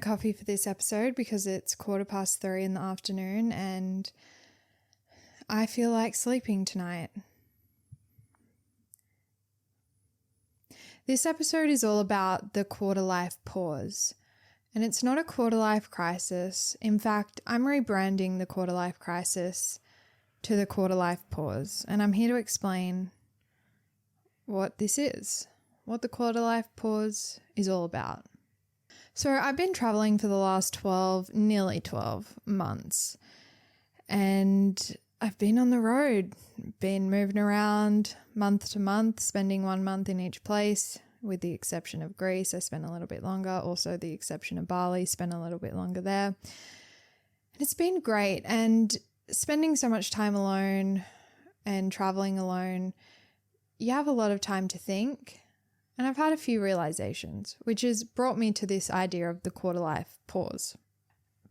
coffee for this episode because it's 3:15 in the afternoon and I feel like sleeping tonight. This episode is all about the quarter life pause. And it's not a quarter life crisis. In fact, I'm rebranding the quarter life crisis to the quarter life pause. And I'm here to explain what this is, what the quarter life pause is all about. So I've been traveling for the last nearly 12 months. And I've been on the road, been moving around month to month, spending 1 month in each place. With the exception of Greece, I spent a little bit longer. Also the exception of Bali, spent a little bit longer there. And it's been great. And spending so much time alone and traveling alone, you have a lot of time to think. And I've had a few realizations, which has brought me to this idea of the quarter life pause.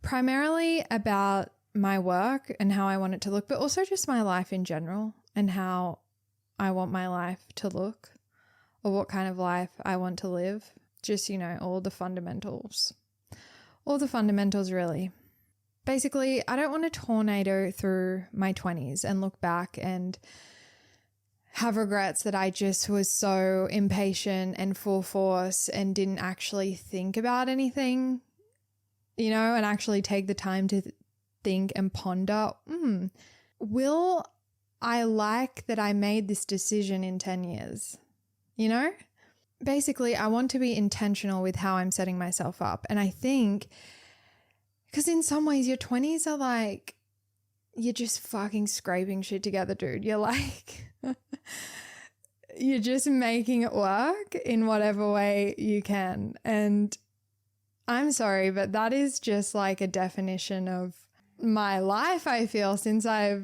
Primarily about my work and how I want it to look, but also just my life in general and how I want my life to look. Or what kind of life I want to live. Just, all the fundamentals. All the fundamentals, really. Basically, I don't want to tornado through my 20s and look back and have regrets that I just was so impatient and full force and didn't actually think about anything, and actually take the time to think and ponder, will I like that I made this decision in 10 years? Basically, I want to be intentional with how I'm setting myself up. And I think, because in some ways your 20s are like, you're just fucking scraping shit together, dude. You're like, you're just making it work in whatever way you can. And I'm sorry, but that is just like a definition of my life, I feel, since I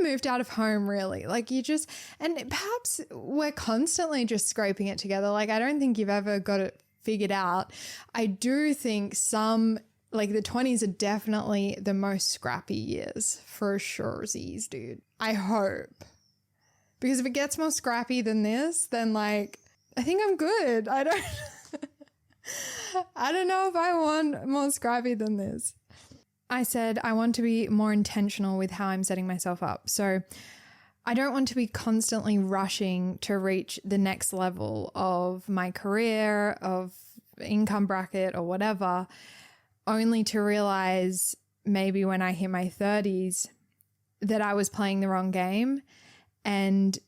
moved out of home, really. And perhaps we're constantly just scraping it together. I don't think you've ever got it figured out. I do think the 20s are definitely the most scrappy years for sure, dude. I hope. Because if it gets more scrappy than this, then I think I'm good. I don't know if I want more scrappy than this. I said I want to be more intentional with how I'm setting myself up. So I don't want to be constantly rushing to reach the next level of my career, of income bracket or whatever, only to realize maybe when I hit my 30s that I was playing the wrong game and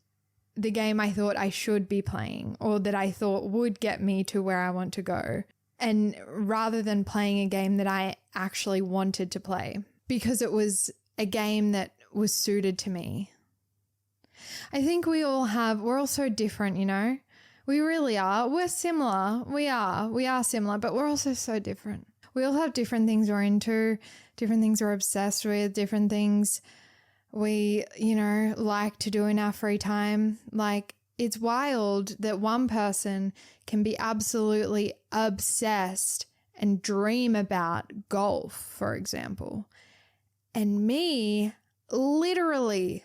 the game I thought I should be playing or that I thought would get me to where I want to go. And rather than playing a game that I actually wanted to play because it was a game that was suited to me. I think we're all so different, We really are. We're similar. We are similar, but we're also so different. We all have different things we're into, different things we're obsessed with, different things we, like to do in our free time. It's wild that one person can be absolutely obsessed and dream about golf, for example. And me, literally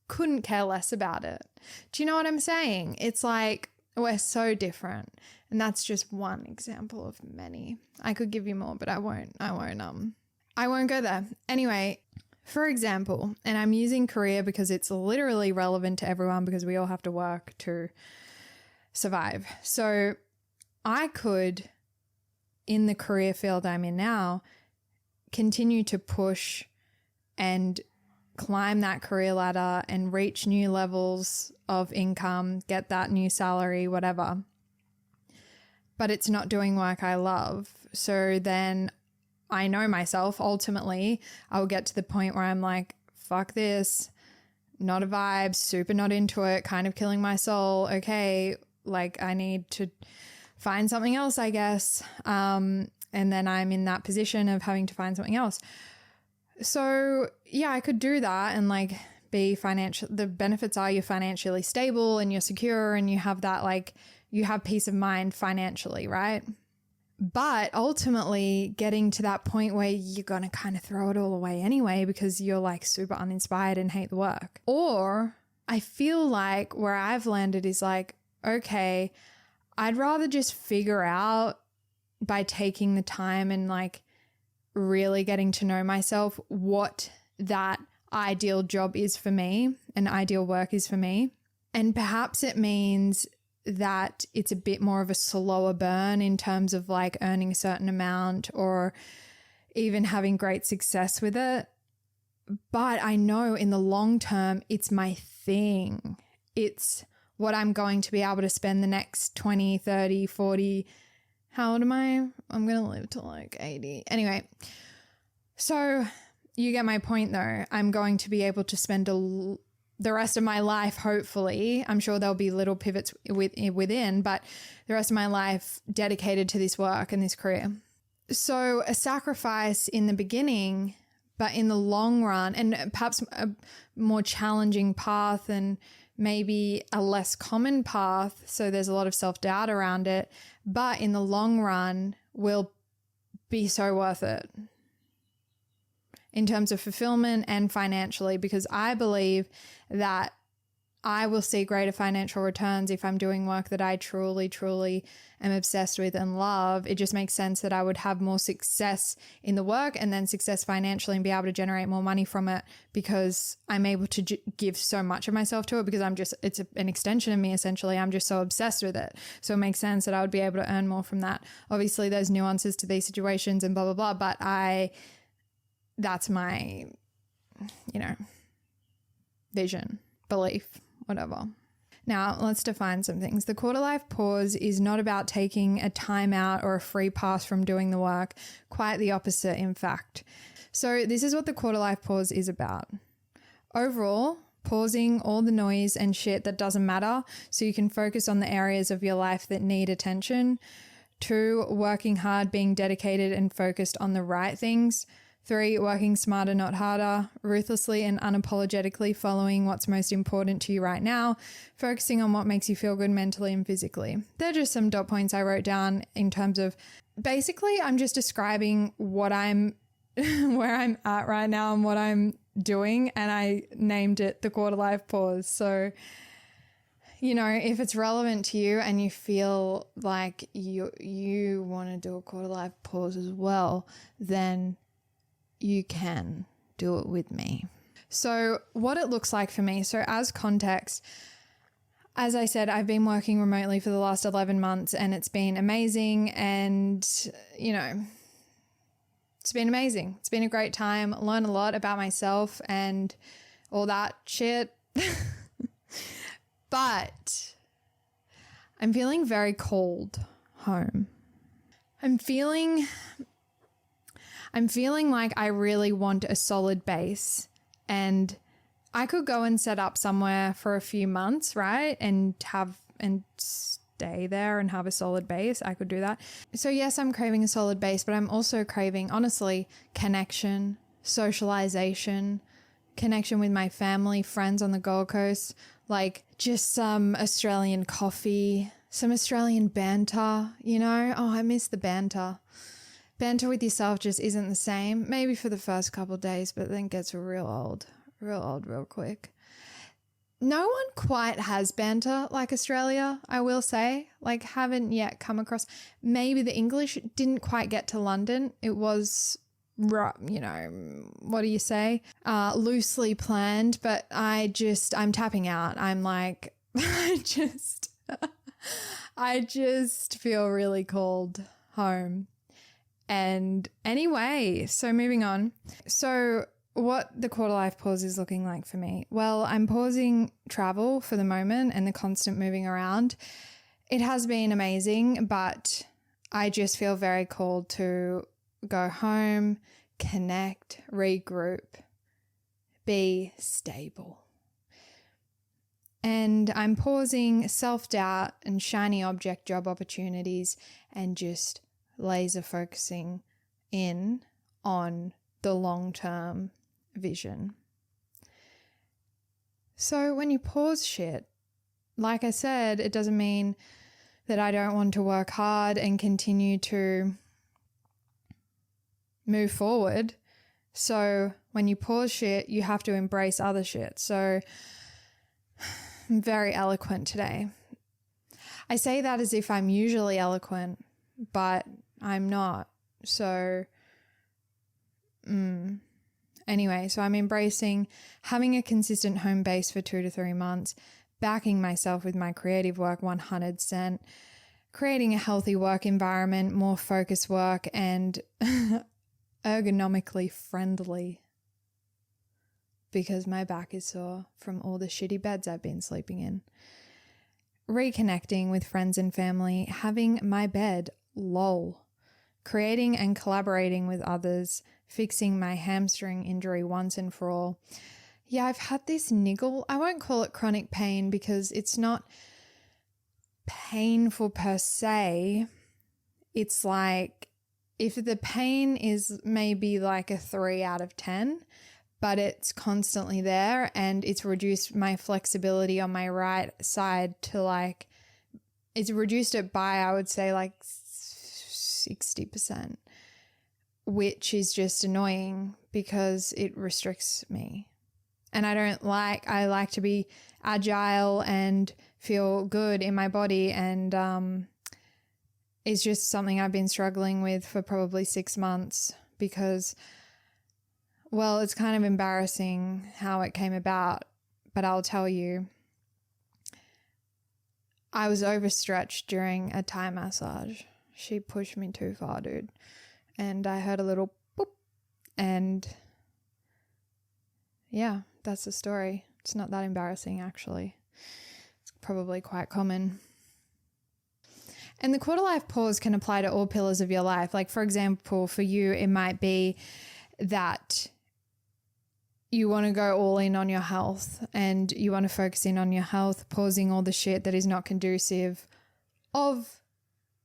couldn't care less about it. Do you know what I'm saying? It's like we're so different. And that's just one example of many. I could give you more, but I won't go there. Anyway, for example, and I'm using career because it's literally relevant to everyone because we all have to work to survive. So I could, in the career field I'm in now, continue to push and climb that career ladder and reach new levels of income, get that new salary, whatever. But it's not doing work I love. So then I know myself, ultimately, I will get to the point where I'm like, fuck this, not a vibe, super not into it, kind of killing my soul. Okay, I need to find something else, I guess. And then I'm in that position of having to find something else. So yeah, I could do that and be financial. The benefits are you're financially stable and you're secure and you have that, you have peace of mind financially, right? But ultimately getting to that point where you're going to kind of throw it all away anyway because you're like super uninspired and hate the work. Or I feel like where I've landed is like, okay, I'd rather just figure out by taking the time and like really getting to know myself what that ideal job is for me and ideal work is for me. And perhaps it means that it's a bit more of a slower burn in terms of like earning a certain amount or even having great success with it. But I know in the long term, it's my thing. It's what I'm going to be able to spend the next 20, 30, 40. How old am I? I'm going to live till like 80. Anyway, so you get my point though. I'm going to be able to spend the rest of my life, hopefully. I'm sure there'll be little pivots within, but the rest of my life dedicated to this work and this career. So a sacrifice in the beginning, but in the long run, and perhaps a more challenging path and maybe a less common path, so there's a lot of self-doubt around it, but in the long run will be so worth it in terms of fulfillment and financially, because I believe that I will see greater financial returns if I'm doing work that I truly, truly am obsessed with and love. It just makes sense that I would have more success in the work and then success financially and be able to generate more money from it because I'm able to give so much of myself to it because it's an extension of me essentially. I'm just so obsessed with it. So it makes sense that I would be able to earn more from that. Obviously there's nuances to these situations and blah, blah, blah, but that's my, vision, belief, whatever. Now, let's define some things. The quarter life pause is not about taking a time out or a free pass from doing the work. Quite the opposite, in fact. So this is what the quarter life pause is about. Overall, pausing all the noise and shit that doesn't matter so you can focus on the areas of your life that need attention. 2, working hard, being dedicated and focused on the right things. 3, working smarter, not harder, ruthlessly and unapologetically following what's most important to you right now, focusing on what makes you feel good mentally and physically. They're just some dot points I wrote down in terms of, basically I'm just describing what I'm, where I'm at right now and what I'm doing, and I named it the quarter life pause. So, if it's relevant to you and you feel like you want to do a quarter life pause as well, then you can do it with me. So what it looks like for me. So as context, as I said, I've been working remotely for the last 11 months and it's been amazing. And, it's been amazing. It's been a great time. Learn a lot about myself and all that shit. But I'm feeling very cold home. I'm feeling like I really want a solid base, and I could go and set up somewhere for a few months, right? And stay there and have a solid base. I could do that. So yes, I'm craving a solid base, but I'm also craving, honestly, connection, socialization, connection with my family, friends on the Gold Coast, like just some Australian coffee, some Australian banter, Oh, I miss the banter. Banter with yourself just isn't the same, maybe for the first couple of days, but then gets real old real quick. No one quite has banter like Australia, I will say. Like, haven't yet come across. Maybe the English didn't quite get to London. It was, what do you say? Loosely planned, but I'm tapping out. I'm like, I just feel really cold home. And anyway, so moving on. So what the quarter life pause is looking like for me. Well, I'm pausing travel for the moment and the constant moving around. It has been amazing, but I just feel very called to go home, connect, regroup, be stable. And I'm pausing self-doubt and shiny object job opportunities and just laser focusing in on the long-term vision. So when you pause shit, like I said, it doesn't mean that I don't want to work hard and continue to move forward. So when you pause shit, you have to embrace other shit. So I'm very eloquent today. I say that as if I'm usually eloquent, but I'm not. So, anyway, so I'm embracing having a consistent home base for 2 to 3 months, backing myself with my creative work 100%, creating a healthy work environment, more focused work, and ergonomically friendly, because my back is sore from all the shitty beds I've been sleeping in. Reconnecting with friends and family, having my bed, lol. Creating and collaborating with others, fixing my hamstring injury once and for all. Yeah, I've had this niggle. I won't call it chronic pain because it's not painful per se. It's like if the pain is maybe like a 3 out of 10, but it's constantly there and it's reduced my flexibility on my right side to like, it's reduced it by, I would say, like 60%, which is just annoying because it restricts me. And I like to be agile and feel good in my body. And it's just something I've been struggling with for probably 6 months because, well, it's kind of embarrassing how it came about, but I'll tell you. I was overstretched during a Thai massage. She pushed me too far, dude. And I heard a little boop. And yeah, that's the story. It's not that embarrassing, actually. It's probably quite common. And the quarter life pause can apply to all pillars of your life. Like, for example, for you, it might be that you want to go all in on your health and you want to focus in on your health, pausing all the shit that is not conducive of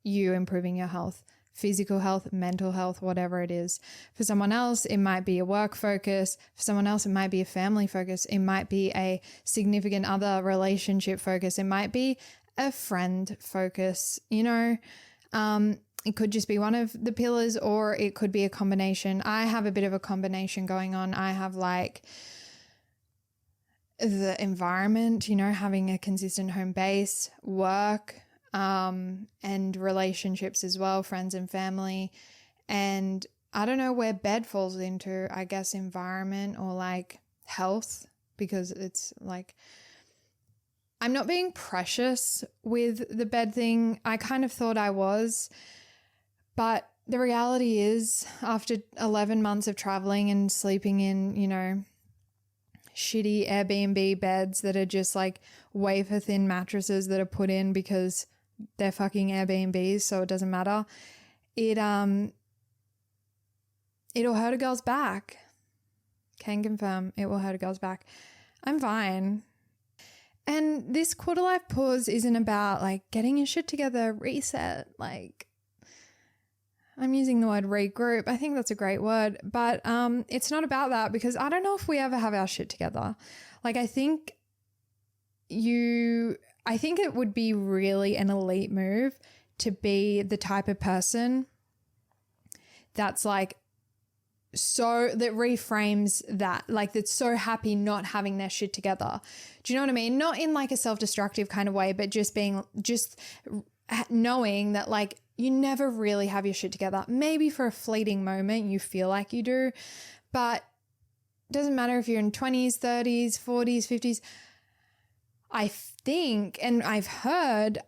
you improving your health, physical health, mental health, whatever it is. For someone else, it might be a work focus. For someone else, it might be a family focus. It might be a significant other relationship focus. It might be a friend focus, it could just be one of the pillars or it could be a combination. I have a bit of a combination going on. I have like the environment, having a consistent home base, work, and relationships as well, friends and family. And I don't know where bed falls into, I guess environment or like health, because it's like, I'm not being precious with the bed thing. I kind of thought I was, but the reality is after 11 months of traveling and sleeping in, shitty Airbnb beds that are just like wafer thin mattresses that are put in because they're fucking Airbnbs, so it doesn't matter. It'll hurt a girl's back. Can confirm it will hurt a girl's back. I'm fine. And this quarter life pause isn't about like getting your shit together, reset. Like, I'm using the word regroup. I think that's a great word, but it's not about that because I don't know if we ever have our shit together. Like, I think it would be really an elite move to be the type of person that's like, so that reframes that, like that's so happy not having their shit together. Do you know what I mean? Not in like a self-destructive kind of way, but just knowing that like you never really have your shit together. Maybe for a fleeting moment you feel like you do, but it doesn't matter if you're in 20s, 30s, 40s, 50s. I think, and I've heard,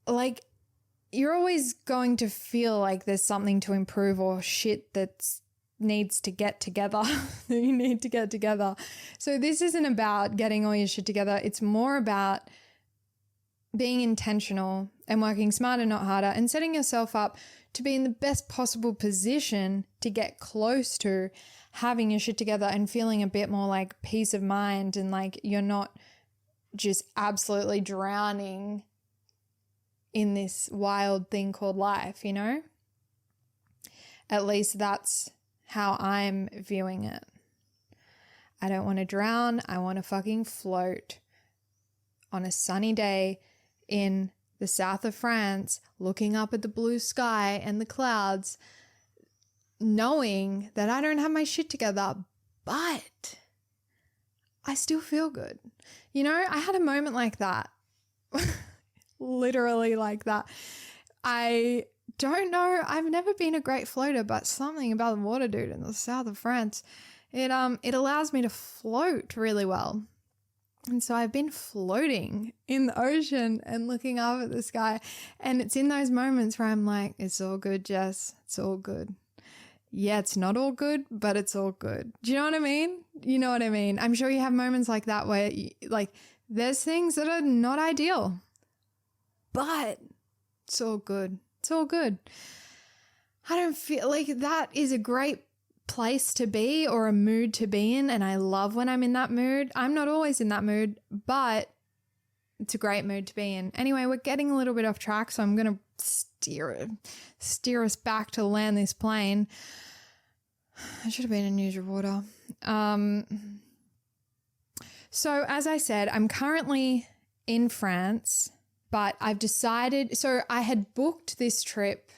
like you're always going to feel like there's something to improve or shit that's needs to get together. You need to get together. So this isn't about getting all your shit together. It's more about being intentional and working smarter, not harder, and setting yourself up to be in the best possible position to get close to having your shit together and feeling a bit more like peace of mind and like you're not just absolutely drowning in this wild thing called life, At least that's how I'm viewing it. I don't want to drown. I want to fucking float on a sunny day in the south of France, looking up at the blue sky and the clouds, knowing that I don't have my shit together, but I still feel good. I had a moment like that literally like that. I don't know. I've never been a great floater, but something about the water, dude, in the south of France, it allows me to float really well. And so I've been floating in the ocean and looking up at the sky. And it's in those moments where I'm like, it's all good, Jess. It's all good. Yeah, it's not all good, but it's all good. Do you know what I mean? You know what I mean? I'm sure you have moments like that where there's things that are not ideal, but it's all good. It's all good. I don't feel like that is a great place to be or a mood to be in, and I love when I'm in that mood. I'm not always in that mood, but it's a great mood to be in. Anyway, we're getting a little bit off track, so I'm going to steer us back to land this plane. I should have been in news reporter. So as I said, I'm currently in France, but I've decided, so I had booked this trip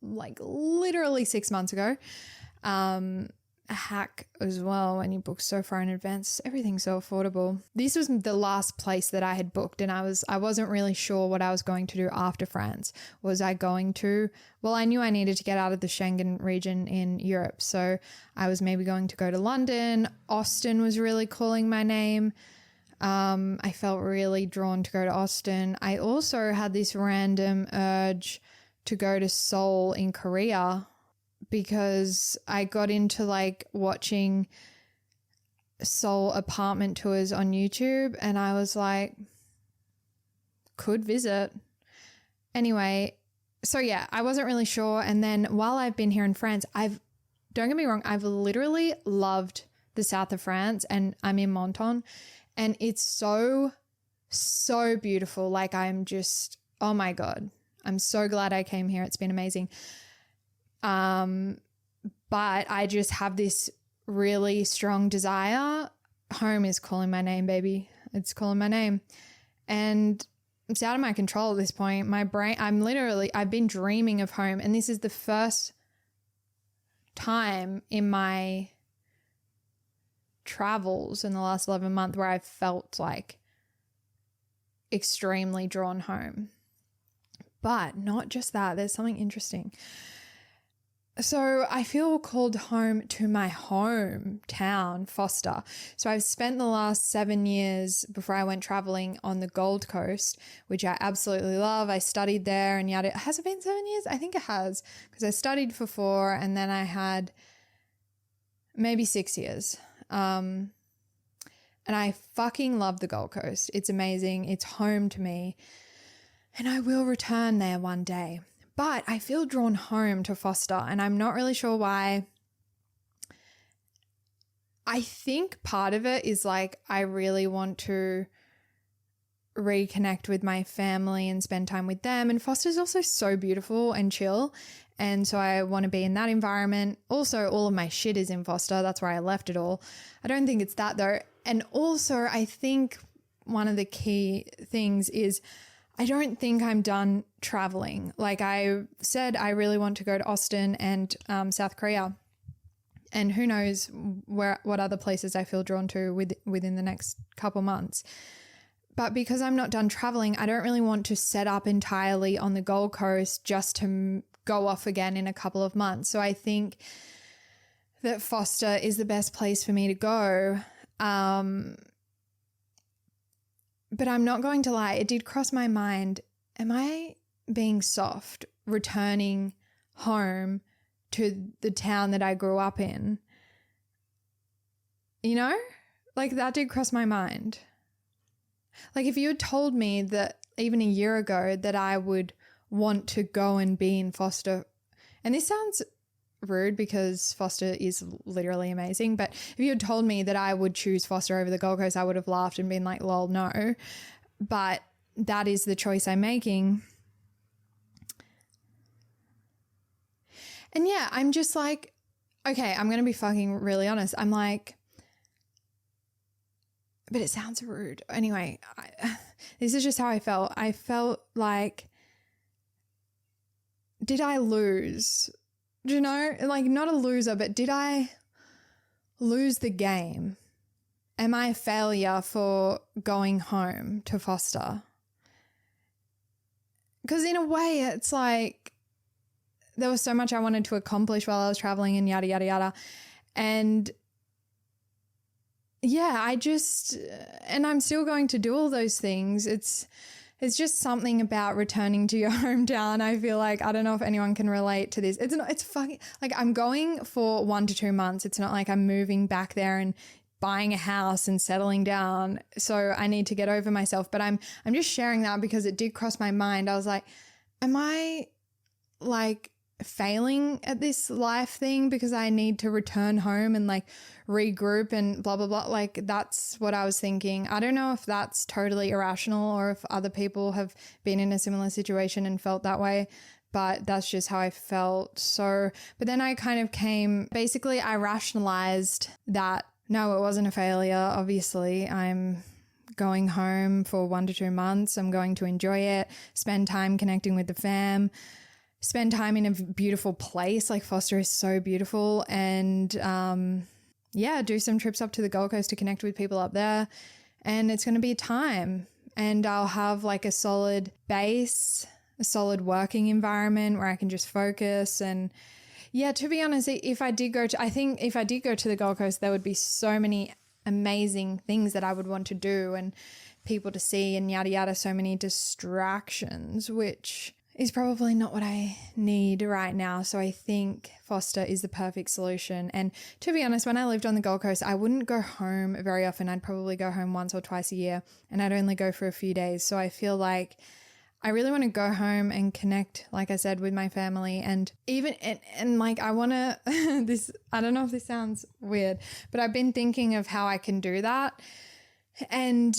like literally 6 months ago. A hack as well when you book so far in advance. Everything's so affordable. This was the last place that I had booked, and I wasn't really sure what I was going to do after France. Was I going to, well, I knew I needed to get out of the Schengen region in Europe, so I was maybe going to go to London. Austin was really calling my name. I felt really drawn to go to Austin. I also had this random urge to go to Seoul in Korea because I got into like watching Seoul apartment tours on YouTube, and I was like, could visit. Anyway, so yeah, I wasn't really sure. And then while I've been here in France, don't get me wrong, I've literally loved the south of France, and I'm in Menton, and it's so, so beautiful. Like I'm just, oh my God. I'm so glad I came here. It's been amazing. But I just have this really strong desire. Home is calling my name, baby. It's calling my name. And it's out of my control at this point. My brain, I've been dreaming of home. And this is the first time in my travels in the last 11 months where I've felt like extremely drawn home. But not just that, there's something interesting. So I feel called home to my hometown, Foster. So I've spent the last 7 years before I went traveling on the Gold Coast, which I absolutely love. I studied there and yet has it been 7 years? I think it has, because I studied for 4 and then I had maybe 6 years. And I fucking love the Gold Coast. It's amazing. It's home to me. And I will return there one day. But I feel drawn home to Foster, and I'm not really sure why. I think part of it is like I really want to reconnect with my family and spend time with them. And Foster's also so beautiful and chill. And so I want to be in that environment. Also, all of my shit is in Foster. That's where I left it all. I don't think it's that though. And also, I think one of the key things is I don't think I'm done traveling. Like I said, I really want to go to Austin and South Korea. And who knows what other places I feel drawn to within the next couple months. But because I'm not done traveling, I don't really want to set up entirely on the Gold Coast just to go off again in a couple of months. So I think that Foster is the best place for me to go. But I'm not going to lie, it did cross my mind, am I being soft, returning home to the town that I grew up in? You know? Like that did cross my mind. Like if you had told me that even a year ago that I would want to go and be in Foster, and this sounds rude because Foster is literally amazing, but if you had told me that I would choose Foster over the Gold Coast, I would have laughed and been like, lol, no. But that is the choice I'm making. And yeah, I'm just like, okay, I'm going to be fucking really honest. I'm like, but it sounds rude. Anyway, this is just how I felt. I felt like, did I lose? Do you know, like not a loser, but did I lose the game? Am I a failure for going home to Foster? because in a way it's like there was so much I wanted to accomplish while I was traveling and yada, yada, yada. And yeah, and I'm still going to do all those things. It's just something about returning to your hometown. I feel like, I don't know if anyone can relate to this. It's fucking, like, I'm going for 1 to 2 months. It's not like I'm moving back there and buying a house and settling down. So I need to get over myself. But I'm just sharing that because it did cross my mind. I was like, am I like failing at this life thing because I need to return home and like regroup and blah, blah, blah. Like, that's what I was thinking. I don't know if that's totally irrational or if other people have been in a similar situation and felt that way, but that's just how I felt. So, but then I kind of basically I rationalized that no, it wasn't a failure. Obviously, I'm going home for 1 to 2 months. I'm going to enjoy it, spend time connecting with the fam, spend time in a beautiful place. Like, Foster is so beautiful. And do some trips up to the Gold Coast to connect with people up there. And it's going to be time. And I'll have like a solid base, a solid working environment where I can just focus. And yeah, to be honest, if I did go to the Gold Coast, there would be so many amazing things that I would want to do and people to see and yada, yada, so many distractions, which is probably not what I need right now. So I think Foster is the perfect solution. And to be honest, when I lived on the Gold Coast, I wouldn't go home very often. I'd probably go home once or twice a year and I'd only go for a few days. So I feel like I really want to go home and connect, like I said, with my family. And even, and like, I want to, I don't know if this sounds weird, but I've been thinking of how I can do that. And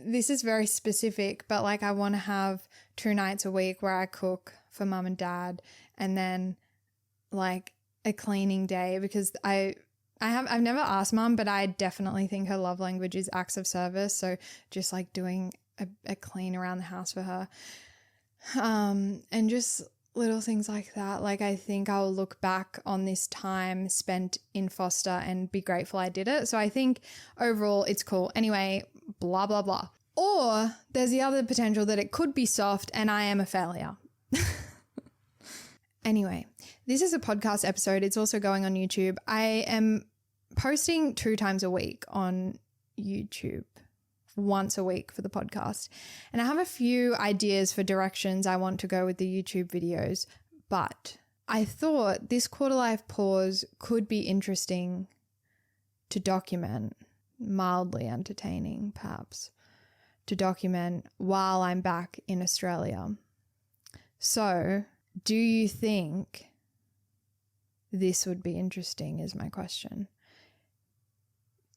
this is very specific, but like, I want to have 2 nights a week where I cook for mum and dad, and then like a cleaning day, because I've never asked mum, but I definitely think her love language is acts of service. So just like doing a clean around the house for her. And just little things like that. Like, I think I'll look back on this time spent in Foster and be grateful I did it. So I think overall it's cool. Anyway, blah, blah, blah. Or there's the other potential that it could be soft and I am a failure. Anyway, this is a podcast episode. It's also going on YouTube. I am posting 2 times a week on YouTube, once a week for the podcast. And I have a few ideas for directions I want to go with the YouTube videos, but I thought this quarter life pause could be interesting to document, mildly entertaining perhaps, to document while I'm back in Australia. So, do you think this would be interesting is my question.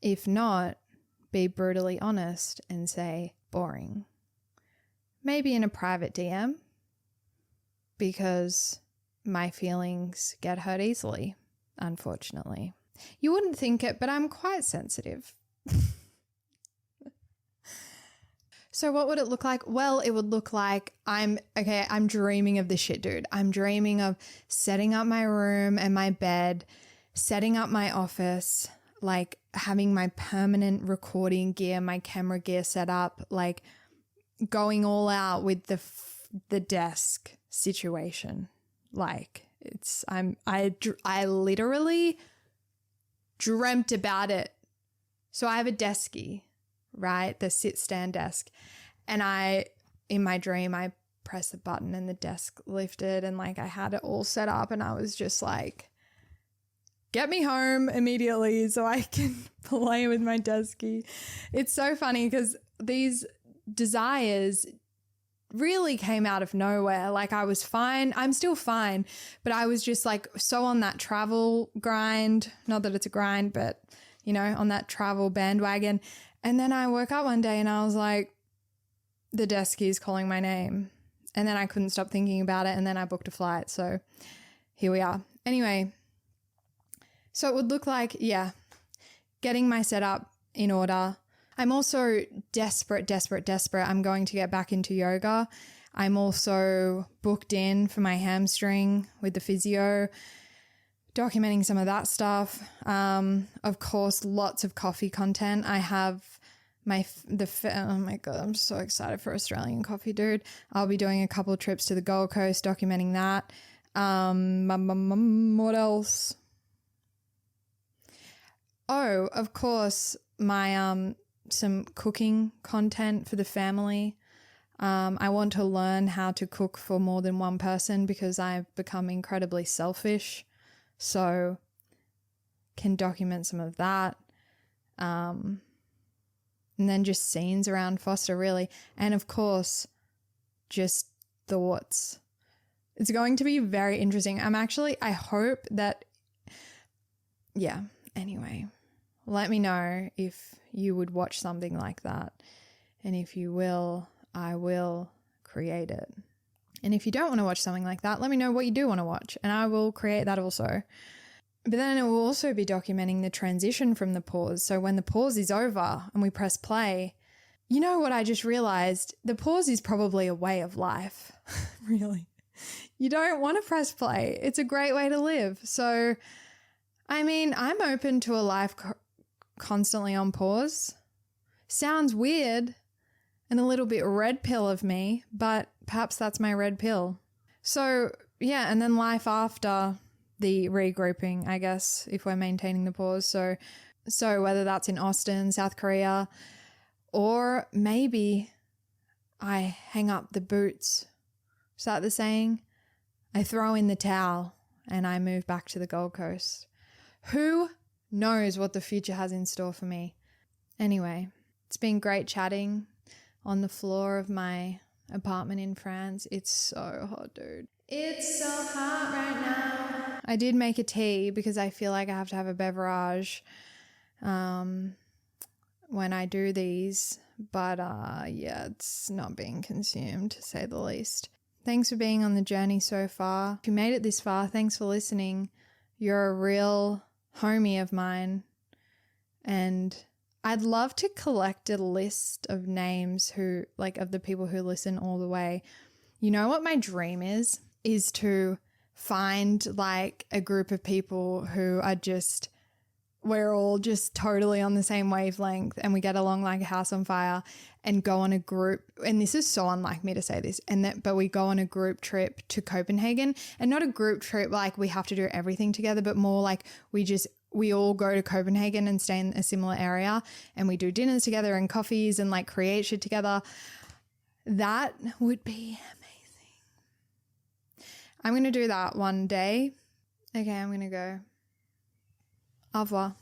If not, be brutally honest and say boring. Maybe in a private DM, because my feelings get hurt easily, unfortunately. You wouldn't think it, but I'm quite sensitive. So what would it look like? Well, it would look like I'm dreaming of this shit, dude. I'm dreaming of setting up my room and my bed, setting up my office, like having my permanent recording gear, my camera gear set up, like going all out with the desk situation. Like I literally dreamt about it. So I have a deskie, right? The sit-stand desk. And in my dream, I pressed the button and the desk lifted and like I had it all set up and I was just like, get me home immediately so I can play with my deskie. It's so funny because these desires really came out of nowhere. Like, I was fine. I'm still fine, but I was just like so on that travel grind. Not that it's a grind, but you know, on that travel bandwagon. And then I woke up one day and I was like, the deskie is calling my name. And then I couldn't stop thinking about it. And then I booked a flight. So here we are. Anyway, so it would look like, getting my setup in order. I'm also desperate. I'm going to get back into yoga. I'm also booked in for my hamstring with the physio, documenting some of that stuff. Of course, lots of coffee content. I have Oh my God, I'm so excited for Australian coffee, dude. I'll be doing a couple of trips to the Gold Coast, documenting that. What else? Oh, of course, my some cooking content for the family. I want to learn how to cook for more than one person because I've become incredibly selfish. So can document some of that. And then just scenes around Foster, really. And of course, just thoughts. It's going to be very interesting. I hope that, yeah, anyway, let me know if you would watch something like that. And if you will, I will create it. And if you don't want to watch something like that, let me know what you do want to watch and I will create that also. But then it will also be documenting the transition from the pause. So when the pause is over and we press play, you know what I just realized? The pause is probably a way of life, really. You don't want to press play. It's a great way to live. So, I mean, I'm open to a life constantly on pause. Sounds weird and a little bit red pill of me, but perhaps that's my red pill. So, yeah, and then life after the regrouping, I guess, if we're maintaining the pause. So whether that's in Austin, South Korea, or maybe I hang up the boots. Is that the saying? I throw in the towel and I move back to the Gold Coast. Who knows what the future has in store for me? Anyway, it's been great chatting on the floor of my apartment in France. It's so hot, dude. It's so hot right now. I did make a tea because I feel like I have to have a beverage when I do these. But yeah, it's not being consumed, to say the least. Thanks for being on the journey so far. If you made it this far, thanks for listening. You're a real homie of mine. And I'd love to collect a list of names of the people who listen all the way. You know what my dream is to find like a group of people who are we're all just totally on the same wavelength and we get along like a house on fire and go on a group. And this is so unlike me to say this. But we go on a group trip to Copenhagen, and not a group trip like we have to do everything together, but more like we all go to Copenhagen and stay in a similar area and we do dinners together and coffees and like create shit together. That would be amazing. I'm going to do that one day. Okay, I'm going to go. Au revoir.